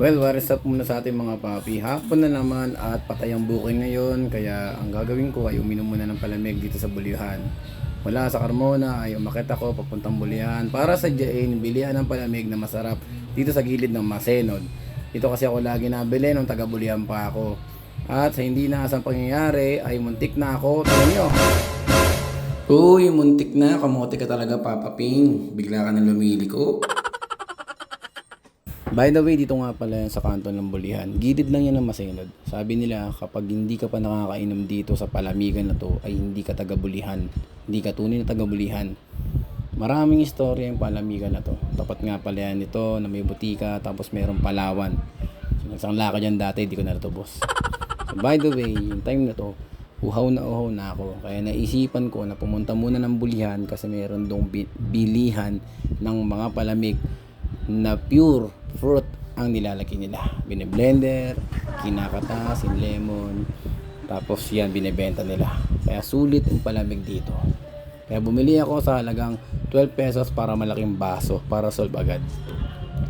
Well, what is up muna sa ating mga papi. Hapon na naman at patay ang booking ngayon. Kaya ang gagawin ko ay uminom muna ng palamig dito sa Bulihan. Mula sa Carmona ay umakit ako papuntang Bulihan para sadyain bilihan ng palamig na masarap dito sa gilid ng Masenod. Dito kasi ako lagi nabili nung taga Bulihan pa ako. At sa hindi naasang pangyayari ay muntik na ako. Tingnan nyo. Uy, muntik na. Kamote ka talaga, papaping. Bigla ka na lumiliko. By the way, dito nga pala yan sa kanto ng Bulihan. Gilid lang yan ng Masenod. Sabi nila, kapag hindi ka pa nakakainom dito sa palamigan na to, ay hindi ka taga Bulihan. Hindi ka tunay na taga Bulihan. Maraming istorya yung palamigan na to. Tapat nga pala yan ito na may butika, tapos mayroong Palawan. So, nagsangla ko dyan dati, di ko na natubos. So, by the way, yung time na to, uhaw na ako. Kaya naisipan ko na pumunta muna ng Bulihan kasi mayroon dong bilihan ng mga palamig na pure fruit ang nilalagay nila. Bine-blender, kinakatas, in lemon, tapos yan binebenta nila. Kaya sulit ang palamig dito. Kaya bumili ako sa halagang 12 pesos para malaking baso para solve agad.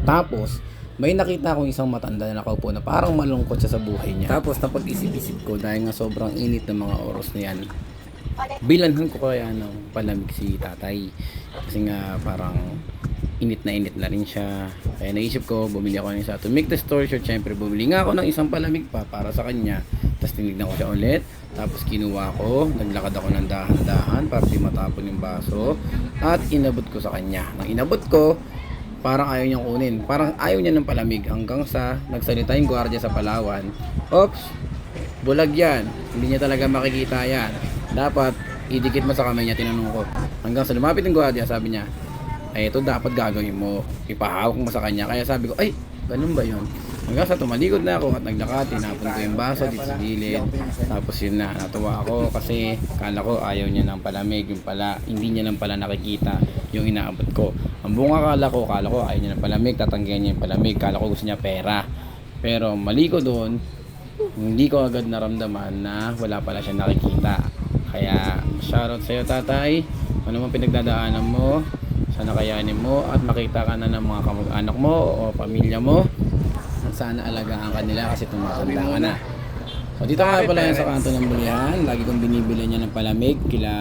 Tapos may nakita akong isang matanda na nakaupo na parang malungkot siya sa buhay niya. Tapos napag-isip-isip ko dahil nga sobrang init ng mga oras na yan, bilanhan ko kaya ng palamig si tatay. Kasi nga parang init na rin siya. Kaya naisip ko, bumili ako ng isa. To make the story short, syempre bumili nga ako ng isang palamig pa para sa kanya. Tapos tinignan ko siya ulit. Tapos kinuha ko, naglakad ako ng dahan-dahan para di matapon yung baso. At inabot ko sa kanya. Nang inabot ko, parang ayaw niyang kunin. Parang ayaw niya ng palamig hanggang sa nagsalita yung gwardiya sa Palawan. Oops, bulag yan. Hindi niya talaga makikita yan. Dapat idikit mo sa kamay niya, tinanong ko. Hanggang sa lumapit yung gwardiya, sabi niya, ay ito dapat gagawin mo, ipahawak mo sa kanya. Kaya sabi ko, ay ganun ba yun? Hanggang sa tumalikod na ako at naglakad, tinapon ko yung baso dito sa gilid. Tapos yun na, natuwa ako kasi kala ko ayaw niya ng palamig. Yung pala, hindi niya lang pala nakikita yung inaabot ko. Ang bunga kala ko ayaw niya ng palamig, tatanggihan niya yung palamig. Kala ko gusto niya pera. Pero mali ko doon, hindi ko agad naramdaman na wala pala siya nakikita. Kaya shoutout sa'yo tatay, ano man pinagdadaanan mo, sana kayanin mo at makita ka na ng mga kamag-anak mo o pamilya mo. Sana alagaan ka nila kasi tumatanda ka na. So dito nga pala yan sa kanto ng Bulihan. Lagi kong binibili niya ng palamig kila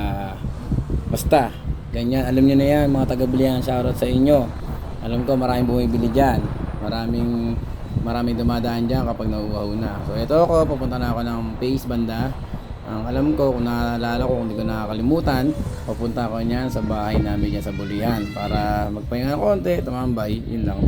basta ganyan, alam niyo na yan mga taga Bulihan. Shoutout sa inyo. Alam ko maraming bumibili dyan, maraming dumadaan dyan kapag nauuhaw na. So ito ako, papunta na ako ng Pace banda. Ang alam ko, kung naalala ko, kung hindi ko nakakalimutan, papunta ako niyan sa bahay namin dyan sa Bulihan para magpahinga ng konti, tumambay, yun lang.